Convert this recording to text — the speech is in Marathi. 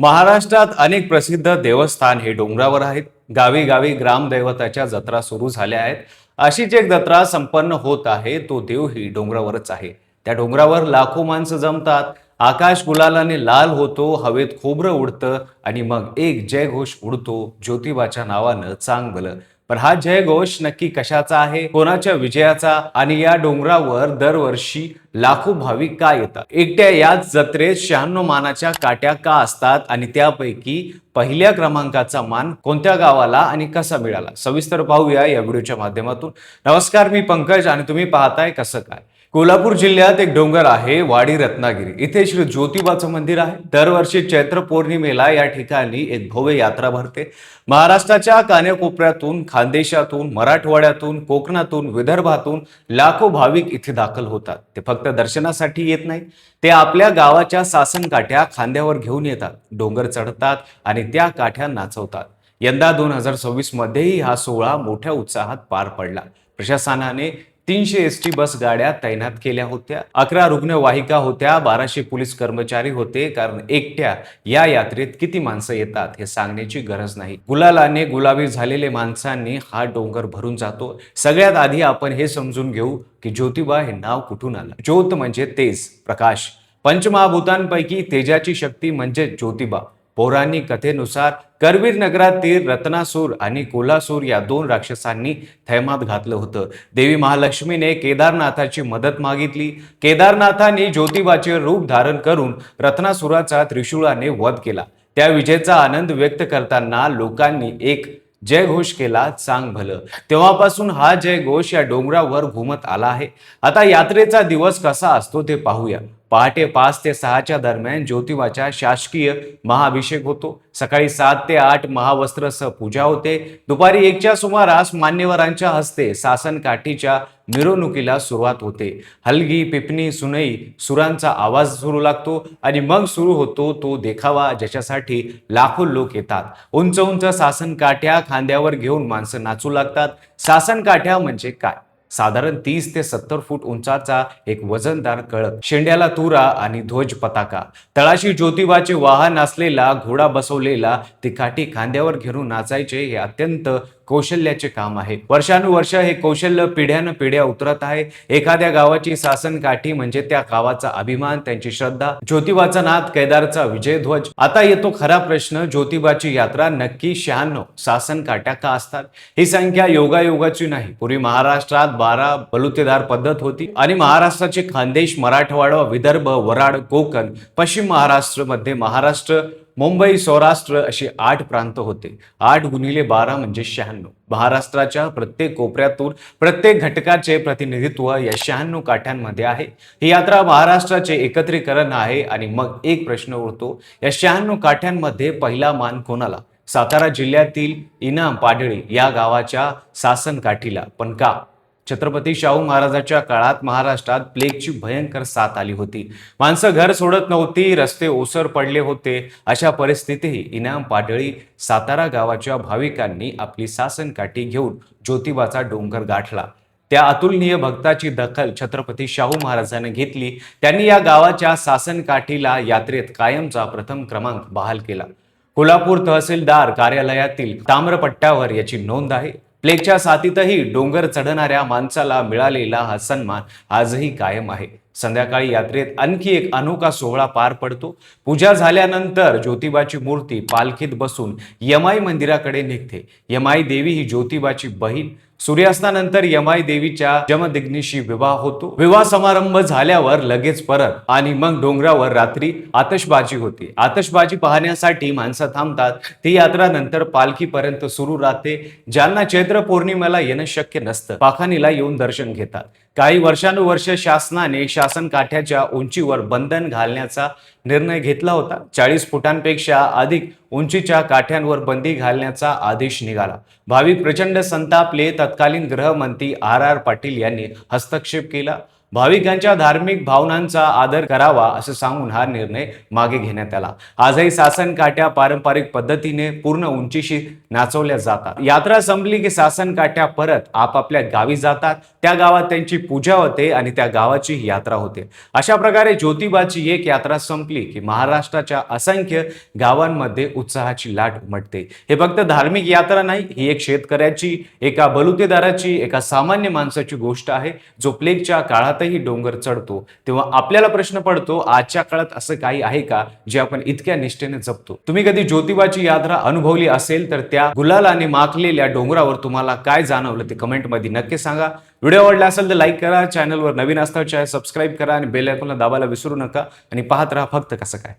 महाराष्ट्रात अनेक प्रसिद्ध देवस्थान हे डोंगरावर आहेत. गावी गावी ग्रामदैवताच्या जत्रा सुरू झाल्या आहेत. अशीच एक जत्रा संपन्न होत आहे. तो देव ही डोंगरावरच आहे. त्या डोंगरावर लाखो माणसं जमतात. आकाश गुलालाने लाल होतो, हवेत खोबरं उडतं आणि मग एक जयघोष उडतो ज्योतिबाच्या नावानं चांग भलं. पण हा जयघोष नक्की कशाचा आहे, कोणाच्या विजयाचा आणि या डोंगरावर दरवर्षी लाखो भाविक का येतात? एकट्या याच जत्रेत 96 मानाच्या काट्या का असतात आणि त्यापैकी पहिल्या क्रमांकाचा मान कोणत्या गावाला आणि कसा मिळाला? सविस्तर पाहूया या व्हिडिओच्या माध्यमातून. नमस्कार, मी पंकज आणि तुम्ही पाहताय कसं काय. कोल्हापूर जिल्ह्यात एक डोंगर आहे वाडी रत्नागिरी. इथे श्री ज्योतिबाचं मंदिर आहे. दरवर्षी चैत्र पौर्णिमेला या ठिकाणी एक भव्य यात्रा भरते. महाराष्ट्राच्या कानेकोपऱ्यातून, खानदेशातून, मराठवाड्यातून, कोकणातून, विदर्भातून लाखो भाविक इथे दाखल होतात. ते फक्त दर्शनासाठी येत नाहीत, ते आपल्या गावाच्या सासन काठ्या खांद्यावर घेऊन येतात, डोंगर चढतात आणि त्या काठ्या नाचवतात. यंदा 2026 मध्येही हा सोहळा मोठ्या उत्साहात पार पडला. प्रशासनाने 300 एसटी बस गाड्या तैनात केल्या होत्या. 11 रुग्णवाहिका होत्या. 1200 पोलीस कर्मचारी होते. कारण एकट्या या यात्रेत किती माणसं येतात हे सांगण्याची गरज नाही. गुलालाने गुलाबी झालेले माणसांनी हा डोंगर भरून जातो. सगळ्यात आधी आपण हे समजून घेऊ की ज्योतिबा हे नाव कुठून आलं. ज्योत म्हणजे तेज, प्रकाश. पंचमहाभूतांपैकी तेजाची शक्ती म्हणजे ज्योतिबा. पौराणिक कथेनुसार करवीर नगरातील रत्नासूर आणि कोल्हासूर या 2 राक्षसांनी थैमात घातलं होतं. देवी महालक्ष्मीने केदारनाथाची मदत मागितली. केदारनाथाने ज्योतिबाचे रूप धारण करून रत्नासुराचा त्रिशूळाने वध केला. त्या विजयाचा आनंद व्यक्त करताना लोकांनी एक जयघोष केला, चांग भलं. तेव्हापासून हा जयघोष या डोंगरावर घुमत आला आहे. आता यात्रेचा दिवस कसा असतो ते पाहूया. पहाटे 5 ते 6च्या दरम्यान ज्योतिबाच्या शासकीय महाअभिषेक होतो. सकाळी 7 ते 8 महावस्त्रसह पूजा होते. दुपारी 1च्या सुमारास मान्यवरांच्या हस्ते सासन काठीच्या मिरवणुकीला सुरुवात होते. हलगी, पिपणी, सुनई, सुरांचा आवाज सुरू लागतो आणि मग सुरू होतो तो देखावा, ज्याच्यासाठी लाखो लोक येतात. उंच उंच सासन काठ्या खांद्यावर घेऊन माणसं नाचू लागतात. सासन काठ्या म्हणजे काय? साधारण 30 ते 70 फूट उंचाचा एक वजनदार कळप, शेंड्याला तुरा आणि ध्वज पताका, तळाशी ज्योतिबाचे वाहन असलेला घोडा बसवलेला, ती काठी खांद्यावर घेऊन नाचायचे हे अत्यंत कौशल्याचे काम आहे. वर्षानुवर्ष हे कौशल्य पिढ्यान पिढ्या उतरत आहे. एखाद्या गावाची सासन काठी म्हणजे त्या गावाचा अभिमान, त्यांची श्रद्धा, ज्योतिबाचा नाद, केदारचा विजयध्वज. आता येतो खरा प्रश्न, ज्योतिबाची यात्रा नक्की 96 सासन काठ्या का असतात? ही संख्या योगायोगाची नाही. पूर्वी महाराष्ट्रात 12 बलुतेदार पद्धत होती आणि महाराष्ट्राचे खानदेश, मराठवाडा, विदर्भ, वराड, कोकण, पश्चिम महाराष्ट्र, मध्य महाराष्ट्र, मुंबई, सौराष्ट्र असे 8 प्रांत होते. 8 गुणिले 12 म्हणजे 96. महाराष्ट्राच्या प्रत्येक कोपऱ्यातून प्रत्येक घटकाचे प्रतिनिधित्व या 96 काठ्यांमध्ये आहे. ही यात्रा महाराष्ट्राचे एकत्रीकरण आहे. आणि मग एक प्रश्न उरतो, या 96 काठ्यांमध्ये पहिला मान कोणाला? सातारा जिल्ह्यातील इनाम पाडळी या गावाच्या सासन काठीला. पण का? छत्रपती शाहू महाराजांच्या काळात महाराष्ट्रात प्लेगची भयंकर साथ आली होती. माणसं घर सोडत नव्हती, रस्ते ओसर पडले होते. अशा परिस्थितीतही इनाम पाडळी सातारा गावाच्या भाविकांनी आपली सासन काठी घेऊन ज्योतिबाचा डोंगर गाठला. त्या अतुलनीय भक्ताची दखल छत्रपती शाहू महाराजांनी घेतली. त्यांनी या गावाच्या सासन काठीला यात्रेत कायमचा प्रथम क्रमांक बहाल केला. कोल्हापूर तहसीलदार कार्यालयातील ताम्रपट्ट्यावर याची नोंद आहे. प्लेगच्या साथीतही डोंगर चढणाऱ्या माणसाला मिळालेला हा सन्मान आजही कायम आहे. संध्याकाळी यात्रेत आणखी एक अनोखा सोहळा पार पडतो. पूजा झाल्यानंतर ज्योतिबाची मूर्ती पालखीत बसून यमाई मंदिराकडे निघते. यमाई देवी ही ज्योतिबाची बहीण. सूर्यास्तानंतर यमाई देवीच्या जमदग्नीशी विवाह होतो. विवाह समारंभ झाल्यावर लगेच परत आणि मग डोंगरावर रात्री आतषबाजी होते. आतषबाजी पाहण्यासाठी माणसं थांबतात. ती यात्रा नंतर पालखीपर्यंत सुरू राहते. ज्यांना चैत्र पौर्णिमेला येणं शक्य नसतं, पाखानीला येऊन दर्शन घेतात. काही वर्षानुवर्ष शासनाने शासन काठ्याच्या उंचीवर बंधन घालण्याचा निर्णय घेतला होता. 40 फुटांपेक्षा अधिक उंचीच्या काठ्यांवर बंदी घालण्याचा आदेश निघाला. भाविक प्रचंड संतापले. तत्कालीन गृहमंत्री RR पाटील यांनी हस्तक्षेप केला. भाविकांच्या धार्मिक भावनांचा आदर करावा असं सांगून हा निर्णय मागे घेण्यात आला. आजही सासन काठ्या पारंपरिक पद्धतीने पूर्ण उंचीशी नाचवल्या जातात. यात्रा संपली की सासन काठ्या परत आपापल्या गावी जातात. त्या गावात त्यांची पूजा होते आणि त्या गावाची यात्रा होते. अशा प्रकारे ज्योतिबाची एक यात्रा संपली की महाराष्ट्राच्या असंख्य गावांमध्ये उत्साहाची लाट उमटते. हे फक्त धार्मिक यात्रा नाही, ही एक शेतकऱ्याची, एका बलुतेदाराची, एका सामान्य माणसाची गोष्ट आहे, जो प्लेगच्या काळातही डोंगर चढतो. तेव्हा आपल्याला प्रश्न पडतो, आजच्या काळात असं काही आहे का जे आपण इतक्या निष्ठेने जपतो? तुम्ही कधी ज्योतिबाची यात्रा अनुभवली असेल तर त्या गुलालाने माखलेल्या डोंगरावर तुम्हाला काय जाणवलं ते कमेंटमध्ये नक्की सांगा. व्हिडिओ आवडला असेल तर लाईक करा, चॅनलवर नवीन असता चॅनल सबस्क्राईब करा आणि बेल आयकॉनला दाबायला विसरू नका आणि पाहत राहा फक्त कसं काय.